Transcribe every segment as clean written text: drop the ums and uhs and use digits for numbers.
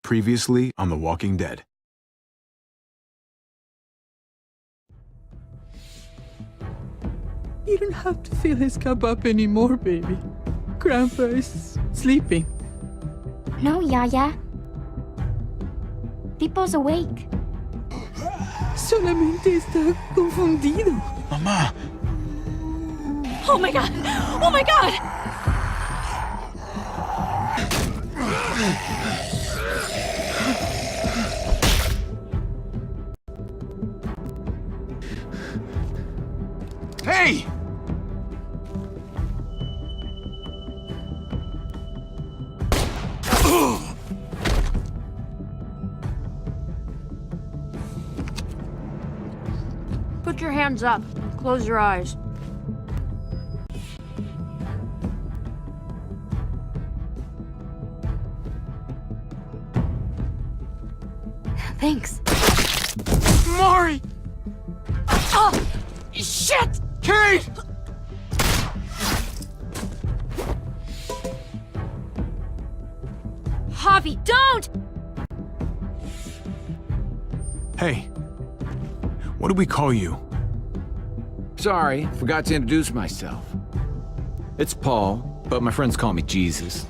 Previously on The Walking Dead. You don't have to fill his cup up anymore, baby. Grandpa is sleeping. No, Yaya. Pipo's awake. Solamente está confundido. Mamá! Oh my god! Oh my god! Hey! Put your hands up. Close your eyes. Thanks. Mari! Oh! Shit! Kate! Javi, don't! Hey. What do we call you? Sorry, forgot to introduce myself. It's Paul, but my friends call me Jesus.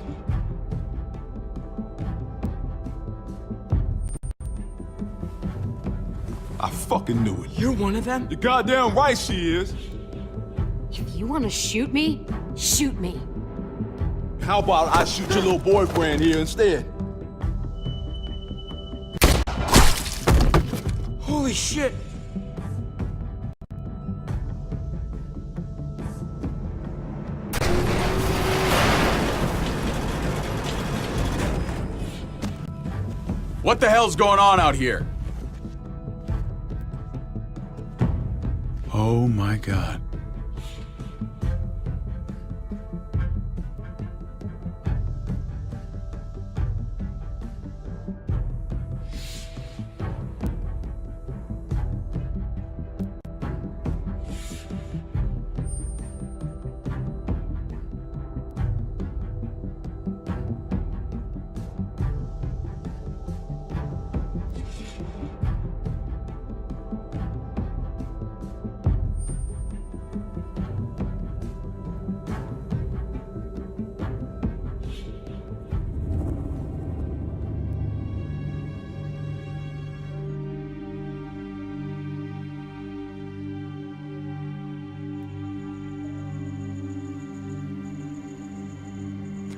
I fucking knew it. You're one of them? You're goddamn right she is. If you want to shoot me, shoot me. How about I shoot your little boyfriend here instead? Holy shit! What the hell's going on out here? Oh my God.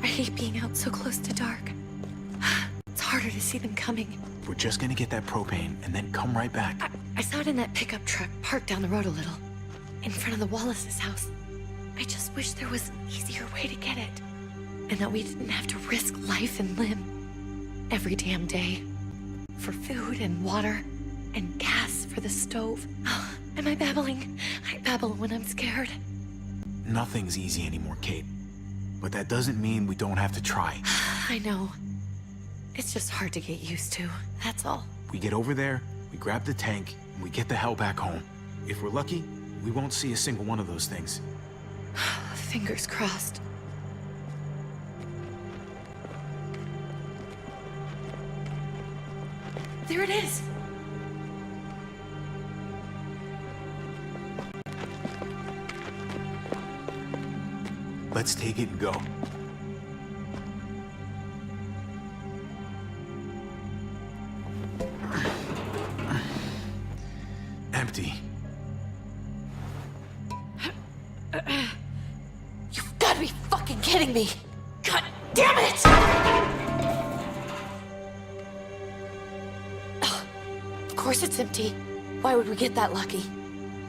I hate being out so close to dark. It's harder to see them coming. We're just gonna get that propane and then come right back. I saw it in that pickup truck parked down the road a little, in front of the Wallace's house. I just wish there was an easier way to get it, and that we didn't have to risk life and limb every damn day for food and water and gas for the stove. Oh, am I babbling? I babble when I'm scared. Nothing's easy anymore, Kate. But that doesn't mean we don't have to try. I know. It's just hard to get used to, that's all. We get over there, we grab the tank, and we get the hell back home. If we're lucky, we won't see a single one of those things. Fingers crossed. There it is! Let's take it and go. Empty. You've got to be fucking kidding me! God damn it! Ugh, of course it's empty. Why would we get that lucky?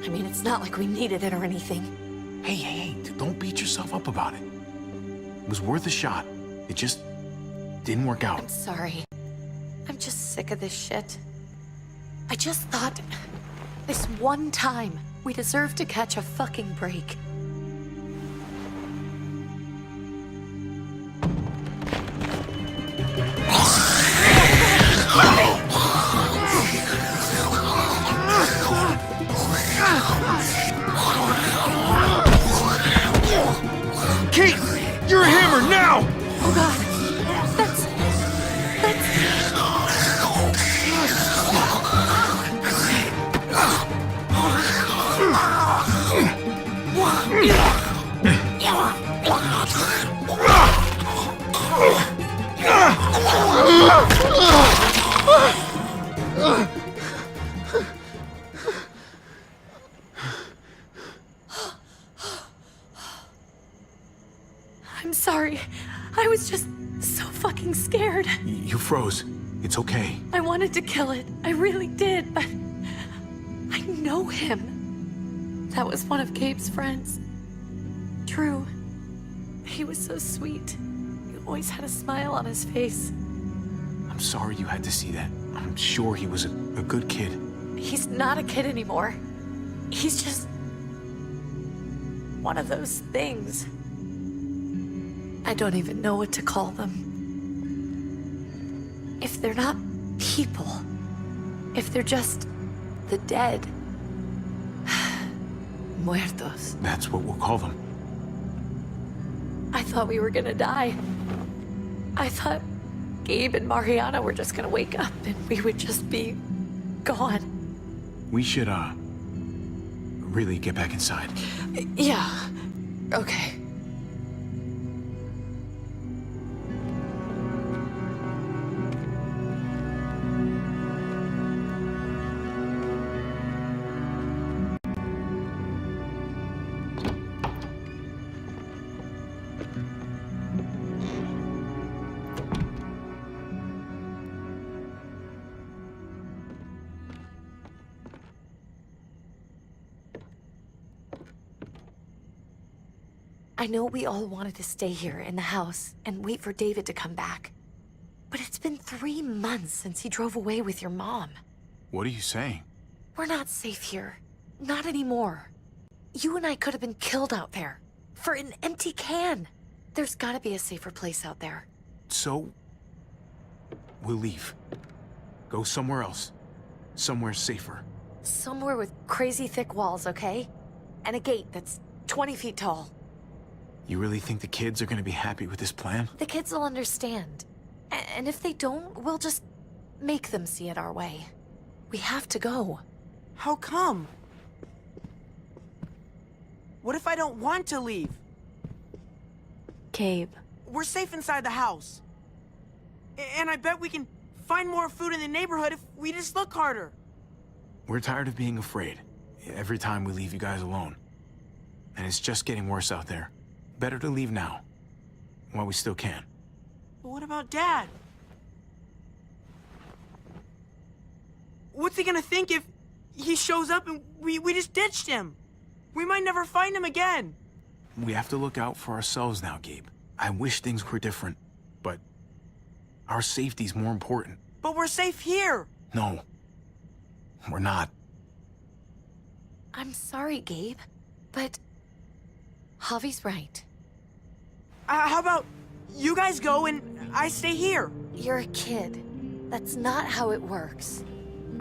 I mean, it's not like we needed it or anything. Hey, don't beat yourself up about it. It was worth a shot. It just didn't work out. I'm sorry. I'm just sick of this shit. I just thought, this one time, we deserve to catch a fucking break. Kate! You're a hammer now! Oh god! That's... froze. It's okay. I wanted to kill it. I really did, but I know him. That was one of Gabe's friends. Drew. He was so sweet. He always had a smile on his face. I'm sorry you had to see that. I'm sure he was a good kid. He's not a kid anymore. He's just one of those things. I don't even know what to call them. If they're not people, if they're just the dead, muertos. That's what we'll call them. I thought we were gonna die. I thought Gabe and Mariana were just gonna wake up and we would just be gone. We should, really get back inside. Yeah. Okay. I know we all wanted to stay here in the house and wait for David to come back. But it's been 3 months since he drove away with your mom. What are you saying? We're not safe here. Not anymore. You and I could have been killed out there. For an empty can. There's gotta be a safer place out there. So, we'll leave. Go somewhere else. Somewhere safer. Somewhere with crazy thick walls, okay? And a gate that's 20 feet tall. You really think the kids are gonna be happy with this plan? The kids will understand. And if they don't, we'll just make them see it our way. We have to go. How come? What if I don't want to leave? Gabe. We're safe inside the house. And I bet we can find more food in the neighborhood if we just look harder. We're tired of being afraid. Every time we leave you guys alone. And it's just getting worse out there. Better to leave now. While we still can. But what about Dad? What's he gonna think if he shows up and we just ditched him? We might never find him again. We have to look out for ourselves now, Gabe. I wish things were different, but our safety's more important. But we're safe here. No, we're not. I'm sorry, Gabe, but Javi's right. How about you guys go and I stay here? You're a kid. That's not how it works.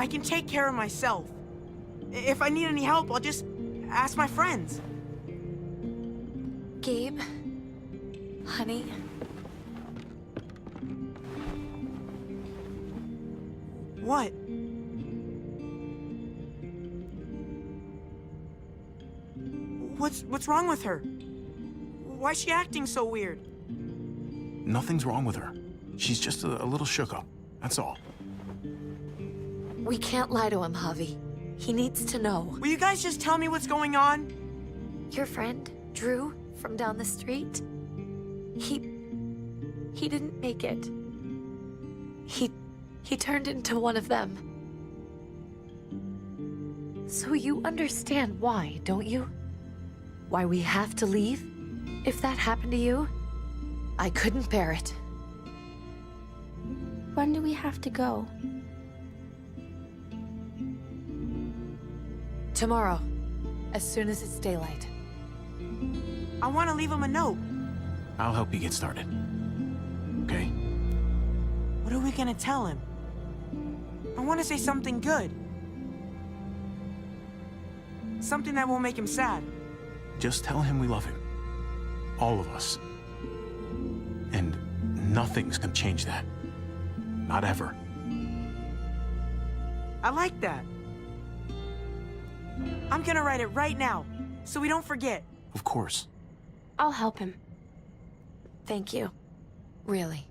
I can take care of myself. If I need any help, I'll just ask my friends. Gabe, honey. What? What's wrong with her? Why's she acting so weird? Nothing's wrong with her. She's just a little shook up. That's all. We can't lie to him, Javi. He needs to know. Will you guys just tell me what's going on? Your friend, Drew, from down the street, he didn't make it. He turned into one of them. So you understand why, don't you? Why we have to leave? If that happened to you, I couldn't bear it. When do we have to go? Tomorrow, as soon as it's daylight. I want to leave him a note. I'll help you get started. Okay? What are we gonna tell him? I want to say something good. Something that won't make him sad. Just tell him we love him. All of us. And nothing's gonna change that. Not ever. I like that. I'm gonna write it right now, so we don't forget. Of course. I'll help him. Thank you. Really.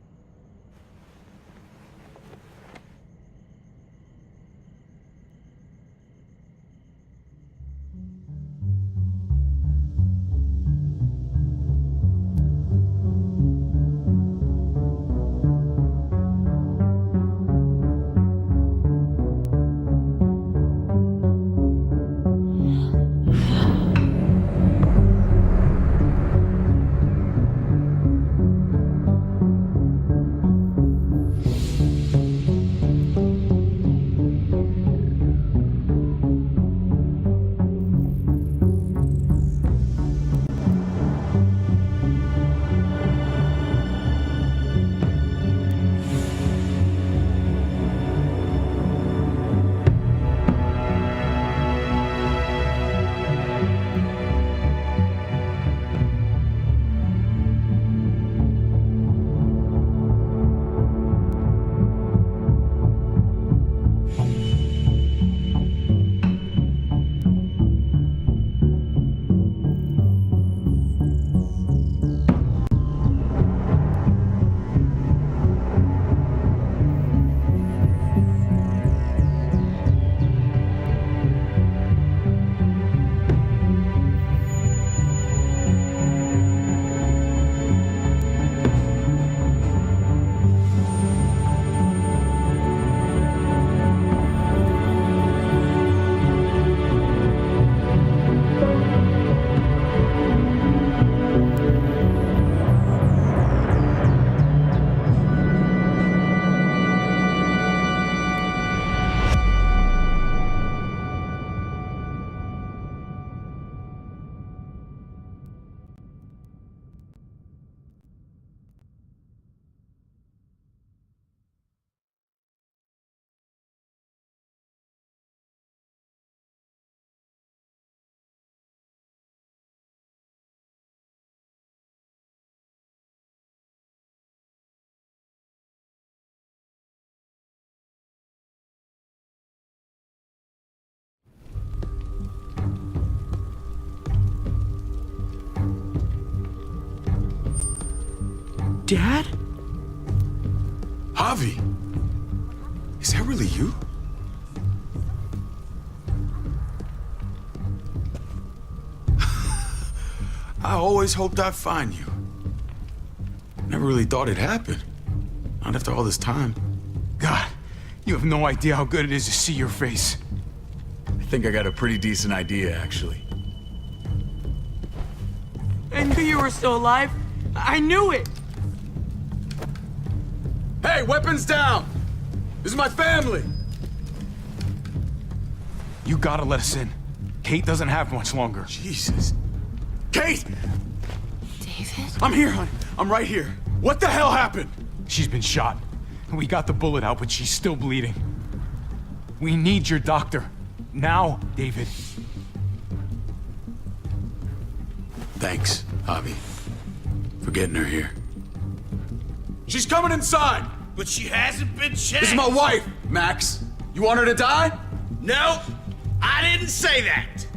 Dad? Javi, is that really you? I always hoped I'd find you. Never really thought it'd happen. Not after all this time. God, you have no idea how good it is to see your face. I think I got a pretty decent idea, actually. I knew you were still alive. I knew it. Hey, weapons down! This is my family! You gotta let us in. Kate doesn't have much longer. Jesus. Kate! David? I'm here, honey. I'm right here. What the hell happened? She's been shot. We got the bullet out, but she's still bleeding. We need your doctor. Now, David. Thanks, Javi, for getting her here. She's coming inside! But she hasn't been checked. This is my wife, Max. You want her to die? No, I didn't say that.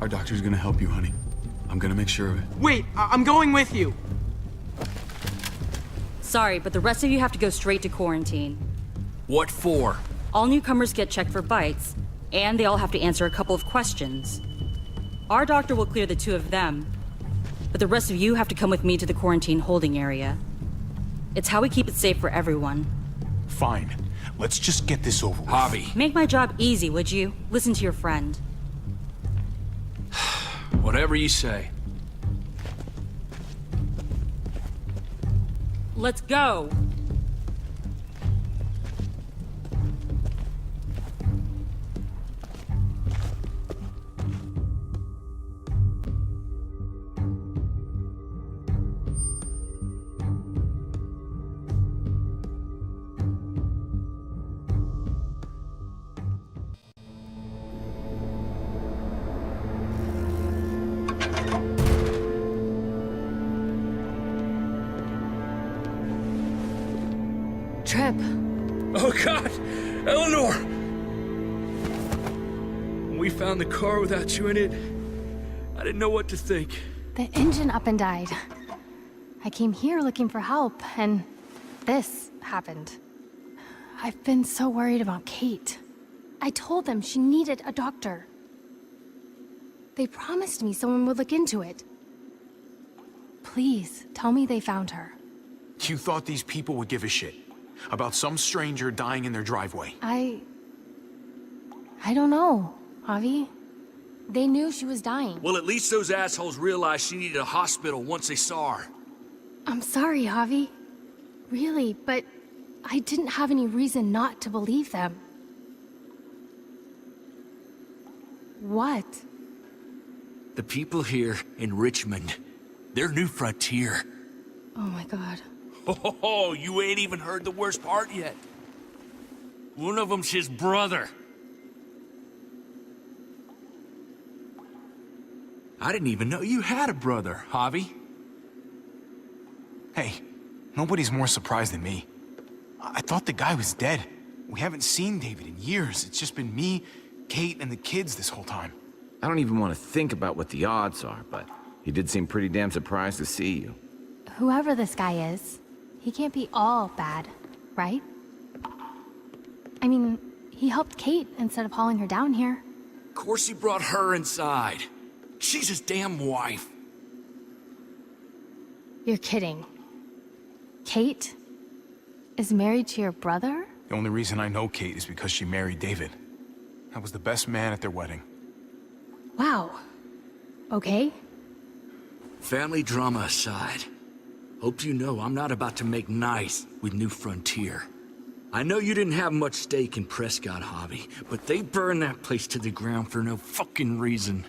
Our doctor's gonna help you, honey. I'm gonna make sure of it. Wait, I'm going with you. Sorry, but the rest of you have to go straight to quarantine. What for? All newcomers get checked for bites, and they all have to answer a couple of questions. Our doctor will clear the two of them, but the rest of you have to come with me to the quarantine holding area. It's how we keep it safe for everyone. Fine. Let's just get this over with. Javi. Make my job easy, would you? Listen to your friend. Whatever you say. Let's go! Trip. Oh God, Eleanor! When we found the car without you in it, I didn't know what to think. The engine up and died. I came here looking for help, and this happened. I've been so worried about Kate. I told them she needed a doctor. They promised me someone would look into it. Please, tell me they found her. You thought these people would give a shit about some stranger dying in their driveway. I don't know, Javi. They knew she was dying. Well, at least those assholes realized she needed a hospital once they saw her. I'm sorry, Javi. Really, but I didn't have any reason not to believe them. What? The people here in Richmond, their new frontier. Oh my God. Oh, you ain't even heard the worst part yet. One of them's his brother. I didn't even know you had a brother, Javi. Hey, nobody's more surprised than me. I thought the guy was dead. We haven't seen David in years. It's just been me, Kate, and the kids this whole time. I don't even want to think about what the odds are, but he did seem pretty damn surprised to see you. Whoever this guy is, he can't be all bad, right? I mean, he helped Kate instead of hauling her down here. Of course he brought her inside. She's his damn wife. You're kidding. Kate is married to your brother? The only reason I know Kate is because she married David. I was the best man at their wedding. Wow. Okay. Family drama aside, hope you know I'm not about to make nice with New Frontier. I know you didn't have much stake in Prescott, Javi, but they burned that place to the ground for no fucking reason.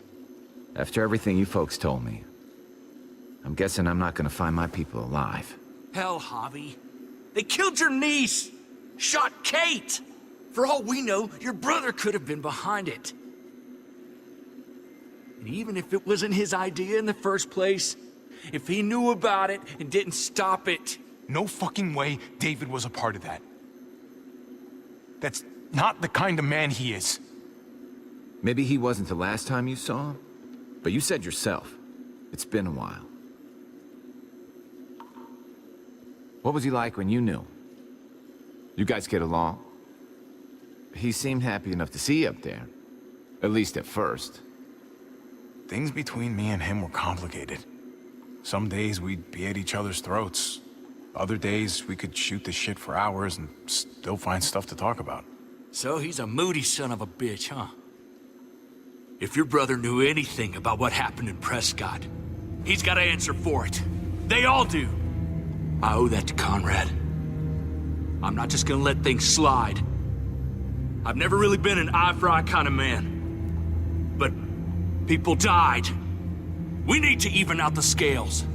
After everything you folks told me, I'm guessing I'm not gonna find my people alive. Hell, Javi. They killed your niece! Shot Kate! For all we know, your brother could have been behind it. And even if it wasn't his idea in the first place, if he knew about it and didn't stop it... No fucking way David was a part of that. That's not the kind of man he is. Maybe he wasn't the last time you saw him, but you said yourself, it's been a while. What was he like when you knew? You guys get along? He seemed happy enough to see you up there. At least at first. Things between me and him were complicated. Some days we'd be at each other's throats. Other days we could shoot the shit for hours and still find stuff to talk about. So he's a moody son of a bitch, huh? If your brother knew anything about what happened in Prescott, he's got to answer for it. They all do. I owe that to Conrad. I'm not just gonna let things slide. I've never really been an eye-for-eye kind of man. But people died. We need to even out the scales.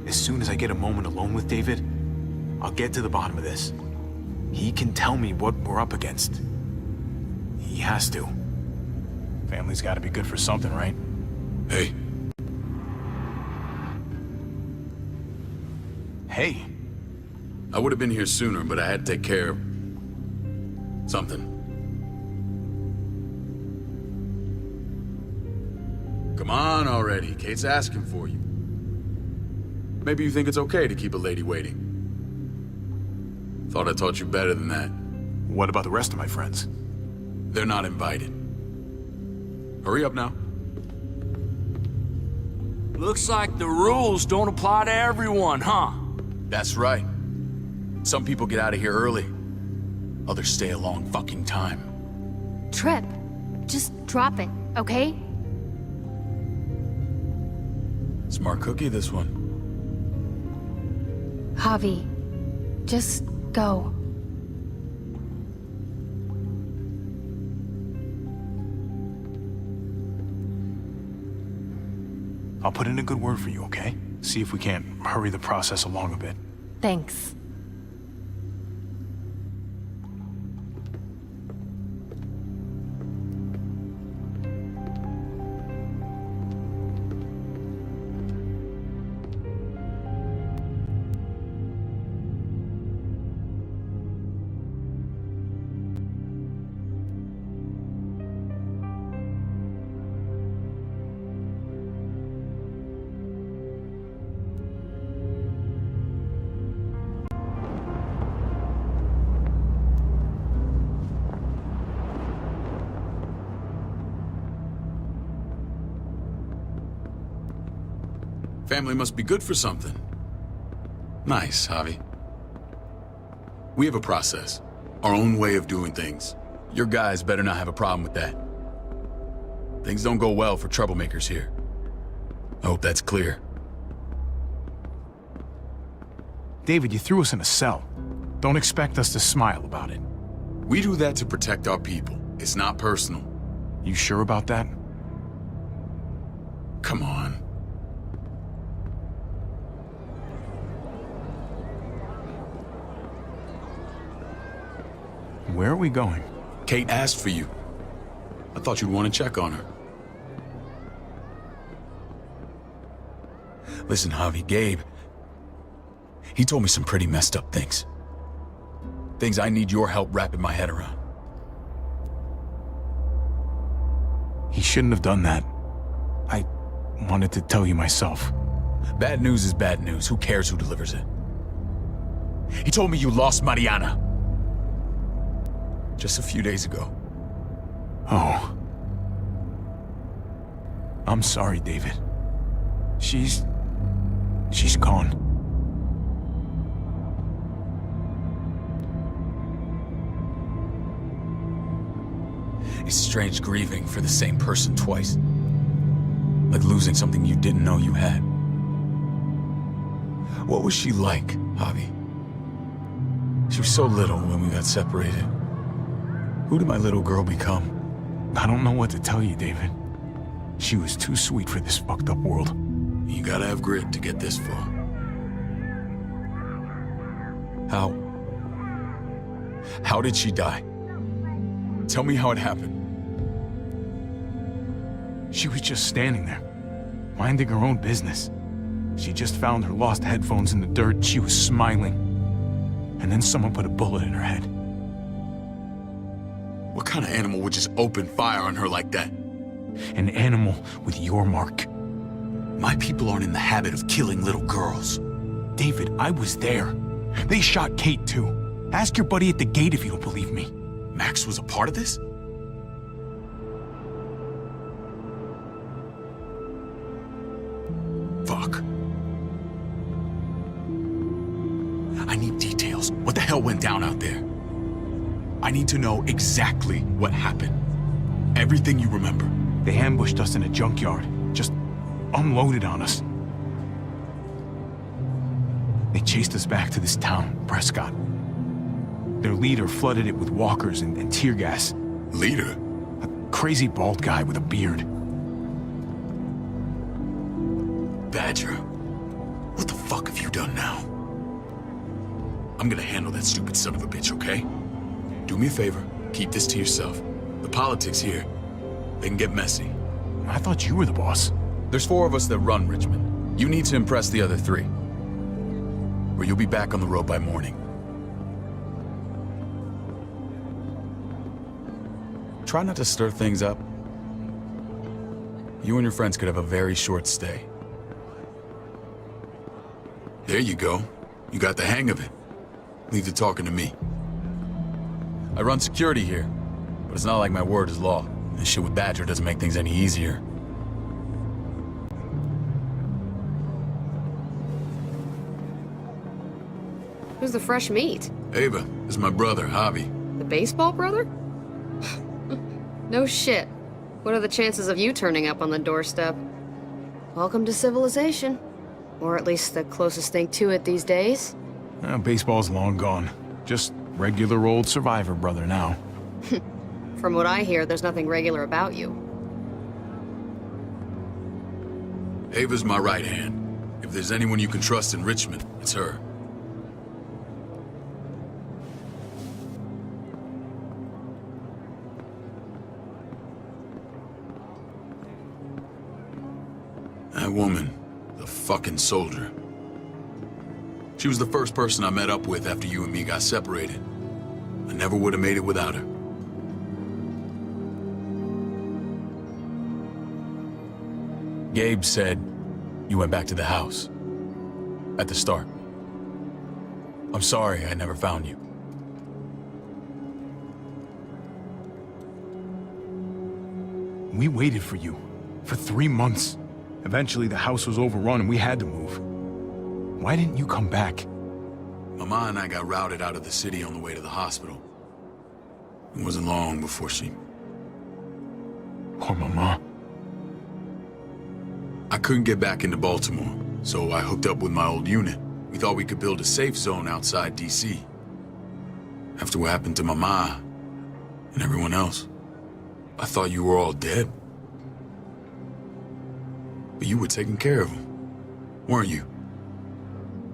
As soon as I get a moment alone with David, I'll get to the bottom of this. He can tell me what we're up against. He has to. Family's gotta be good for something, right? Hey, Hey, I would have been here sooner, but I had to take care of something. Come on already. Kate's asking for you. Maybe you think it's okay to keep a lady waiting. Thought I taught you better than that. what about the rest of my friends? They're not invited. Hurry up now. Looks like the rules don't apply to everyone, huh? That's right. Some people get out of here early. Others stay a long fucking time. Trip, just drop it, okay? Smart cookie, this one. Javi, just go. I'll put in a good word for you, okay? See if we can't hurry the process along a bit. Thanks. Family must be good for something. Nice, Javi. We have a process, our own way of doing things. Your guys better not have a problem with that. Things don't go well for troublemakers here. I hope that's clear. David, you threw us in a cell. Don't expect us to smile about it. We do that to protect our people. It's not personal. You sure about that? Come on. Where are we going? Kate asked for you. I thought you'd want to check on her. Listen, Javi, Gabe, he told me some pretty messed up things. Things I need your help wrapping my head around. He shouldn't have done that. I wanted to tell you myself. Bad news is bad news. Who cares who delivers it? He told me you lost Mariana. Just a few days ago. Oh. I'm sorry, David. She's gone. It's strange grieving for the same person twice. Like losing something you didn't know you had. What was she like, Javi? She was so little when we got separated. Who did my little girl become? I don't know what to tell you, David. She was too sweet for this fucked up world. You gotta have grit to get this far. How did she die? Tell me how it happened. She was just standing there, minding her own business. She just found her lost headphones in the dirt. She was smiling. And then someone put a bullet in her head. What kind of animal would just open fire on her like that? An animal with your mark. My people aren't in the habit of killing little girls. David, I was there. They shot Kate, too. Ask your buddy at the gate if you don't believe me. Max was a part of this? Fuck. I need details. What the hell went down out there? I need to know exactly what happened. Everything you remember. They ambushed us in a junkyard. Just unloaded on us. They chased us back to this town, Prescott. Their leader flooded it with walkers and tear gas. Leader? A crazy bald guy with a beard. Badger, what the fuck have you done now? I'm gonna handle that stupid son of a bitch, okay? Do me a favor, keep this to yourself. The politics here, they can get messy. I thought you were the boss. There's 4 of us that run Richmond. You need to impress the other 3. Or you'll be back on the road by morning. Try not to stir things up. You and your friends could have a very short stay. There you go. You got the hang of it. Leave the talking to me. I run security here, but it's not like my word is law. This shit with Badger doesn't make things any easier. Who's the fresh meat? Ava, this is my brother, Javi. The baseball brother? No shit. What are the chances of you turning up on the doorstep? Welcome to civilization. Or at least the closest thing to it these days. Baseball's long gone. Just regular old survivor brother now. From what I hear, there's nothing regular about you. Ava's my right hand. If there's anyone you can trust in Richmond, it's her. That woman, the fucking soldier. She was the first person I met up with after you and me got separated. I never would have made it without her. Gabe said you went back to the house. At the start. I'm sorry I never found you. We waited for you. For 3 months. Eventually the house was overrun and we had to move. Why didn't you come back? Mama and I got routed out of the city on the way to the hospital. It wasn't long before she... Poor Mama. I couldn't get back into Baltimore, so I hooked up with my old unit. We thought we could build a safe zone outside D.C. After what happened to Mama and everyone else, I thought you were all dead. But you were taking care of them, weren't you?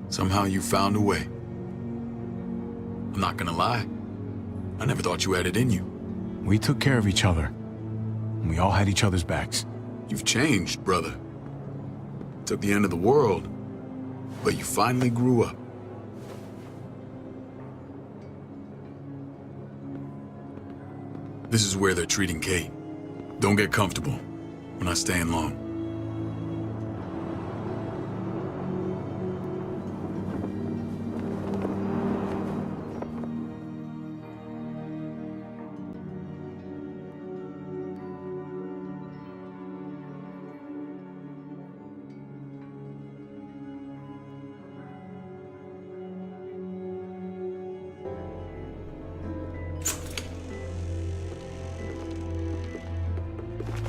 Somehow you found a way. I'm not gonna lie. I never thought you had it in you. We took care of each other. And we all had each other's backs. You've changed, brother. Took the end of the world, but you finally grew up. This is where they're treating Kate. Don't get comfortable. We're not staying long.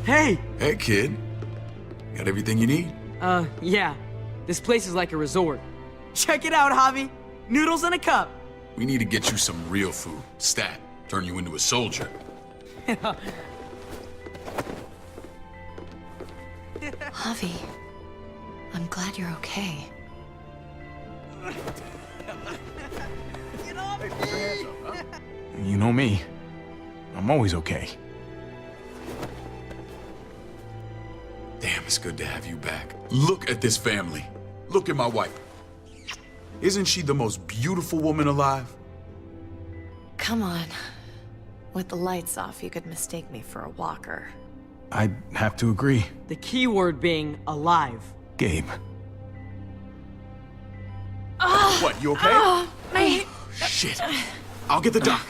Hey! Hey, kid. Got everything you need? Yeah. This place is like a resort. Check it out, Javi. Noodles in a cup. We need to get you some real food. Stat. Turn you into a soldier. Javi, I'm glad you're okay. You know me. I'm always okay. Damn, it's good to have you back. Look at this family. Look at my wife. Isn't she the most beautiful woman alive? Come on. With the lights off, you could mistake me for a walker. I'd have to agree. The key word being alive. Gabe. What, you okay? Shit. I'll get the doc.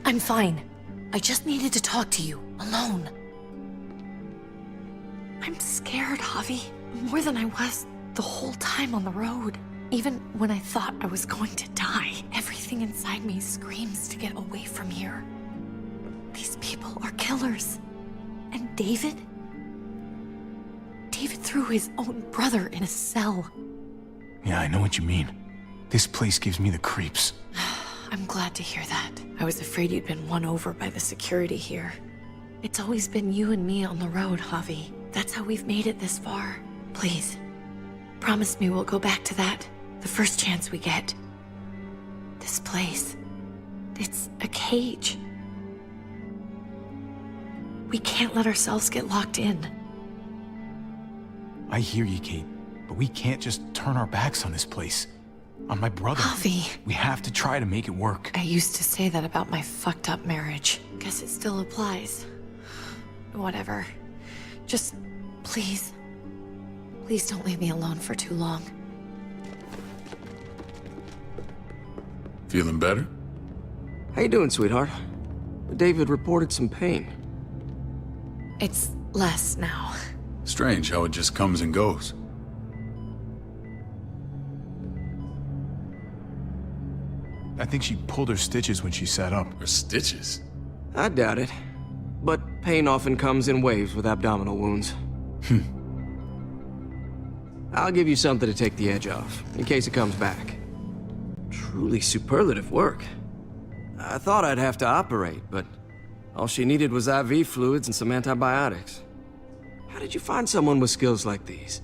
I'm fine. I just needed to talk to you, alone. I'm scared, Javi. More than I was the whole time on the road. Even when I thought I was going to die, everything inside me screams to get away from here. These people are killers. And David? David threw his own brother in a cell. Yeah, I know what you mean. This place gives me the creeps. I'm glad to hear that. I was afraid you'd been won over by the security here. It's always been you and me on the road, Javi. That's how we've made it this far. Please, promise me we'll go back to that the first chance we get. This place, it's a cage. We can't let ourselves get locked in. I hear you, Kate, but we can't just turn our backs on this place. On my brother. Javi. We have to try to make it work. I used to say that about my fucked up marriage. Guess it still applies. Whatever. Just, please. Please don't leave me alone for too long. Feeling better? How you doing, sweetheart? David reported some pain. It's less now. Strange how it just comes and goes. I think she pulled her stitches when she sat up. Her stitches? I doubt it. But pain often comes in waves with abdominal wounds. I'll give you something to take the edge off, in case it comes back. Truly superlative work. I thought I'd have to operate, but all she needed was IV fluids and some antibiotics. How did you find someone with skills like these?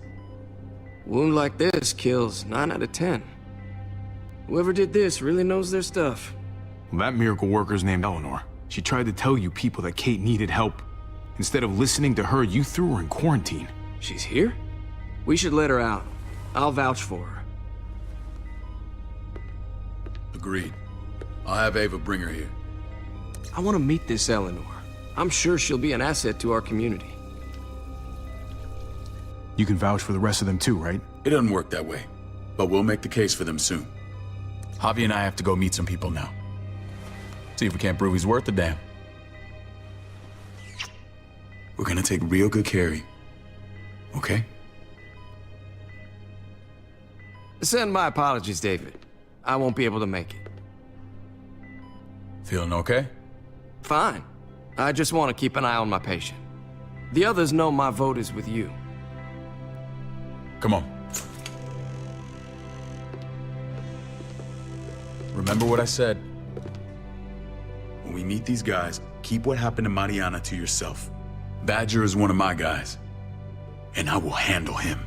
A wound like this kills 9 out of 10. Whoever did this really knows their stuff. Well, that miracle worker's named Eleanor. She tried to tell you people that Kate needed help. Instead of listening to her, you threw her in quarantine. She's here? We should let her out. I'll vouch for her. Agreed. I'll have Ava bring her here. I want to meet this Eleanor. I'm sure she'll be an asset to our community. You can vouch for the rest of them too, right? It doesn't work that way, but we'll make the case for them soon. Javi and I have to go meet some people now. See if we can't prove he's worth the damn. We're gonna take real good care of you. Okay? Send my apologies, David. I won't be able to make it. Feeling okay? Fine. I just want to keep an eye on my patient. The others know my vote is with you. Come on. Remember what I said. When we meet these guys, keep what happened to Mariana to yourself. Badger is one of my guys, and I will handle him.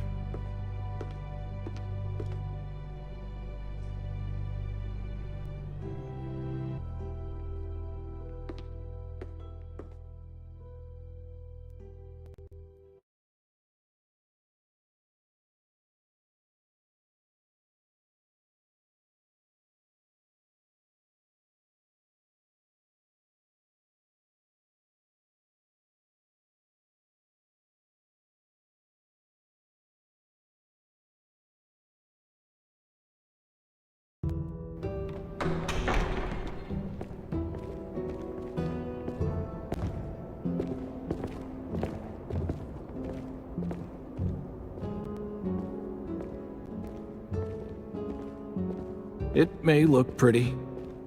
It may look pretty,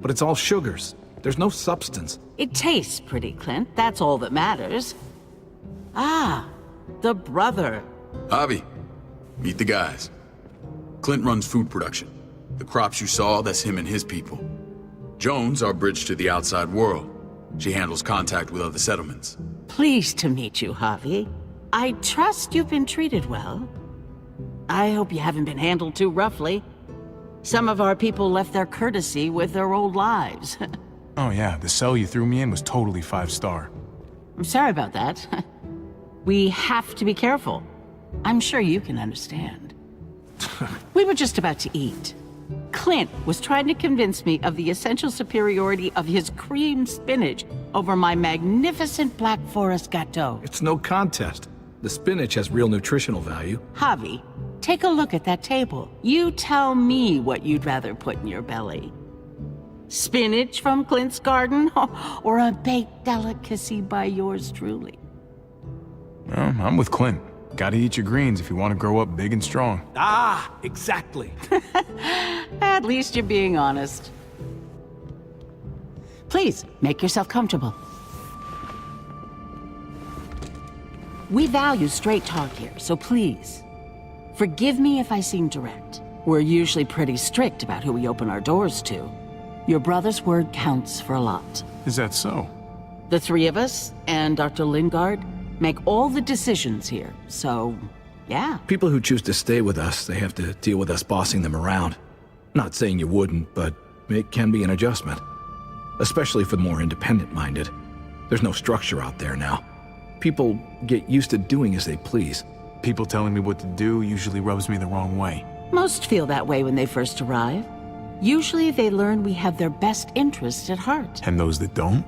but it's all sugars. There's no substance. It tastes pretty, Clint. That's all that matters. Ah, the brother. Javi, meet the guys. Clint runs food production. The crops you saw, that's him and his people. Jones, our bridge to the outside world. She handles contact with other settlements. Pleased to meet you, Javi. I trust you've been treated well. I hope you haven't been handled too roughly. Some of our people left their courtesy with their old lives. Oh yeah, the cell you threw me in was totally 5-star. I'm sorry about that. We have to be careful. I'm sure you can understand. We were just about to eat. Clint was trying to convince me of the essential superiority of his creamed spinach over my magnificent Black Forest gâteau. It's no contest. The spinach has real nutritional value. Javi, Take a look at that table. You tell me what you'd rather put in your belly. Spinach from Clint's garden, or a baked delicacy by yours truly? Well, I'm with Clint. Gotta eat your greens if you want to grow up big and strong. Ah, exactly. At least you're being honest. Please, make yourself comfortable. We value straight talk here, so please, forgive me if I seem direct. We're usually pretty strict about who we open our doors to. Your brother's word counts for a lot. Is that so? The three of us and Dr. Lingard make all the decisions here, so yeah. People who choose to stay with us, they have to deal with us bossing them around. Not saying you wouldn't, but it can be an adjustment. Especially for the more independent-minded. There's no structure out there now. People get used to doing as they please. People telling me what to do usually rubs me the wrong way. Most feel that way when they first arrive. Usually they learn we have their best interests at heart. And those that don't?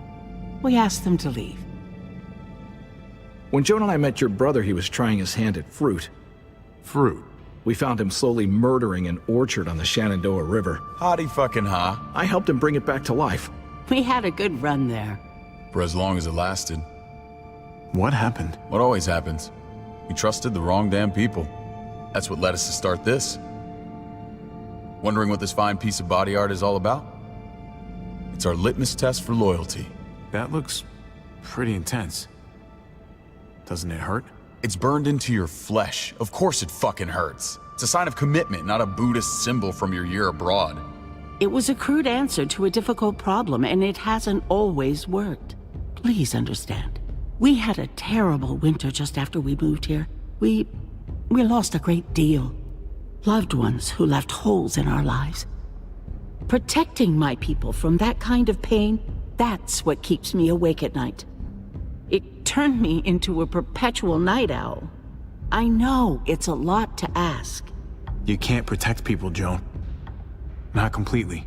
We ask them to leave. When Joan and I met your brother, he was trying his hand at fruit. Fruit? We found him slowly murdering an orchard on the Shenandoah River. Howdy fucking ha. I helped him bring it back to life. We had a good run there. For as long as it lasted. What happened? What always happens. We trusted the wrong damn people. That's what led us to start this. Wondering what this fine piece of body art is all about? It's our litmus test for loyalty. That looks pretty intense. Doesn't it hurt? It's burned into your flesh. Of course it fucking hurts. It's a sign of commitment, not a Buddhist symbol from your year abroad. It was a crude answer to a difficult problem, and it hasn't always worked. Please understand. We had a terrible winter just after we moved here. We lost a great deal. Loved ones who left holes in our lives. Protecting my people from that kind of pain, that's what keeps me awake at night. It turned me into a perpetual night owl. I know it's a lot to ask. You can't protect people, Joan. Not completely.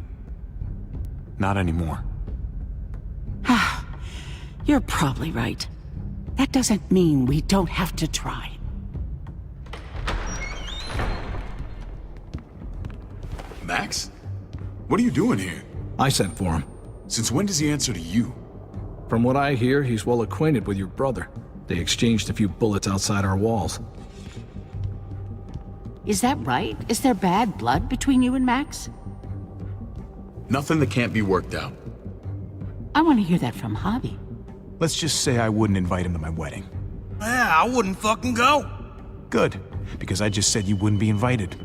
Not anymore. You're probably right. That doesn't mean we don't have to try. Max? What are you doing here? I sent for him. Since when does he answer to you? From what I hear, he's well acquainted with your brother. They exchanged a few bullets outside our walls. Is that right? Is there bad blood between you and Max? Nothing that can't be worked out. I want to hear that from Javi. Let's just say I wouldn't invite him to my wedding. Yeah, I wouldn't fucking go. Good, because I just said you wouldn't be invited.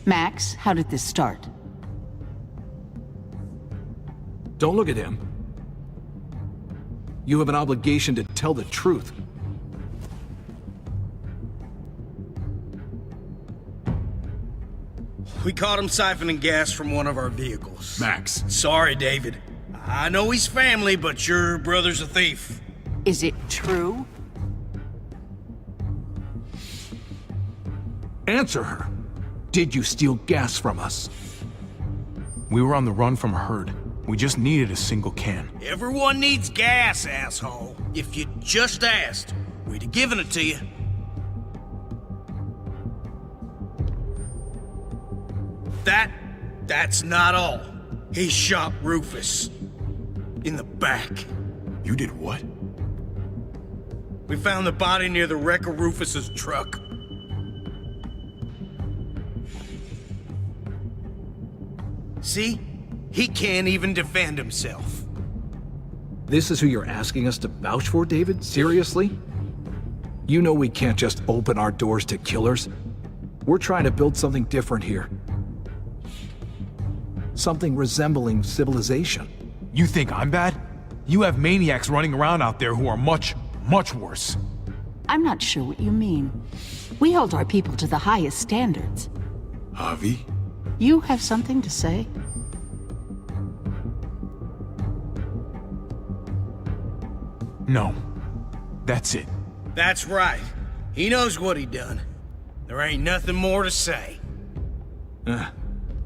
Max, how did this start? Don't look at him. You have an obligation to tell the truth. We caught him siphoning gas from one of our vehicles. Max. Sorry, David. I know he's family, but your brother's a thief. Is it true? Answer her. Did you steal gas from us? We were on the run from a herd. We just needed a single can. Everyone needs gas, asshole. If you just asked, we'd have given it to you. That's not all. He shot Rufus. In the back. You did what? We found the body near the wreck of Rufus's truck. See? He can't even defend himself. This is who you're asking us to vouch for, David? Seriously? You know we can't just open our doors to killers. We're trying to build something different here. Something resembling civilization. You think I'm bad? You have maniacs running around out there who are much, much worse. I'm not sure what you mean. We hold our people to the highest standards. Javi? You have something to say? No. That's it. That's right. He knows what he done. There ain't nothing more to say.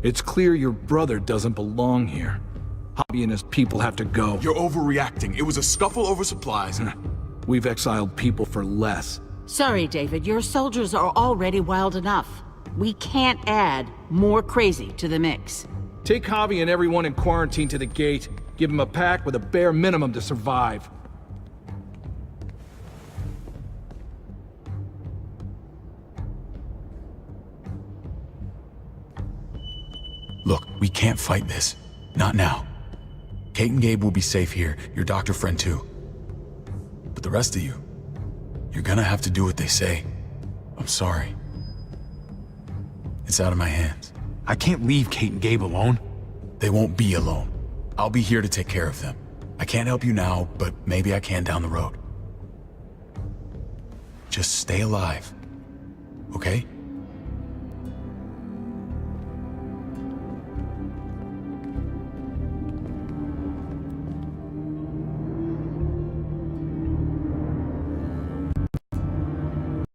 It's clear your brother doesn't belong here. Javi and his people have to go. You're overreacting. It was a scuffle over supplies. We've exiled people for less. Sorry, David, your soldiers are already wild enough. We can't add more crazy to the mix. Take Javi and everyone in quarantine to the gate. Give them a pack with a bare minimum to survive. Look, we can't fight this. Not now. Kate and Gabe will be safe here, your doctor friend too. But the rest of you, you're gonna have to do what they say. I'm sorry. It's out of my hands. I can't leave Kate and Gabe alone. They won't be alone. I'll be here to take care of them. I can't help you now, but maybe I can down the road. Just stay alive, okay?